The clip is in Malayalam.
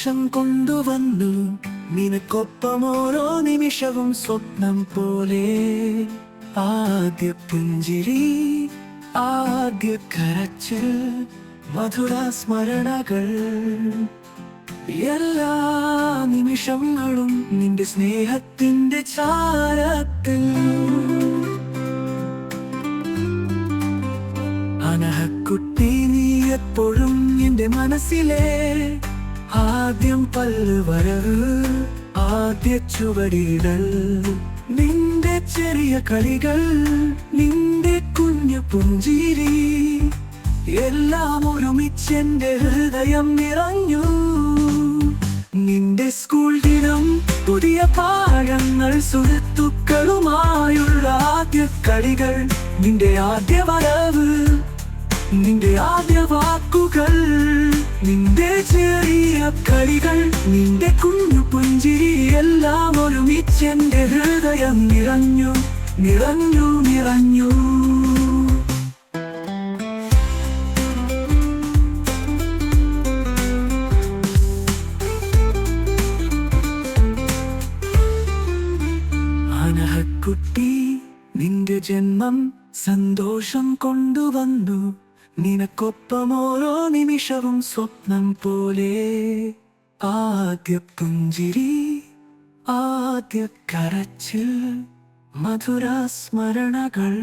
സന്തോഷം കൊണ്ടുവന്നു. നിനക്കൊപ്പം ഓരോ നിമിഷവും സ്വപ്നം പോലെ. ആദ്യ പുഞ്ചിരി, ആദ്യ കരച്ചിൽ, മധുര സ്മരണകൾ. എല്ലാ നിമിഷങ്ങളും നിന്റെ സ്നേഹത്തിന്റെ ചാരത്തിൽ. അനഹക്കുട്ടി, നീ എപ്പോഴും എന്റെ മനസ്സിലെ ആദ്യം പല്ല് വരവ്, ആദ്യ ചുവടികൾ, നിന്റെ ചെറിയ കളികൾ, നിന്റെ കുഞ്ഞു പുഞ്ചിരി, എല്ലാം ഒരുമിച്ചെന്റെ ഹൃദയം നിറഞ്ഞു. നിന്റെ സ്കൂൾ ദിനം, പുതിയ പാഠങ്ങൾ, സുഹൃത്തുക്കളുമായുള്ള ആദ്യ കളികൾ, നിന്റെ ആദ്യ വരവ്, നിന്റെ ആദ്യ വാക്കുകൾ, നിന്റെ ചെറിയ കളികൾ, നിന്റെ കുഞ്ഞു പുഞ്ചിരി, എല്ലാം ഒരുമിച്ചെന്റെ ഹൃദയം നിറഞ്ഞു, നിറഞ്ഞു, നിറഞ്ഞു. അനഹക്കുട്ടി, നിന്റെ ജന്മം സന്തോഷം കൊണ്ടുവന്നു. നിനക്കൊപ്പം ഓരോ നിമിഷവും സ്വപ്നം പോലെ. ആദ്യ പുഞ്ചിരി, ആദ്യ കരച്ചിൽ, മധുര സ്മരണകൾ.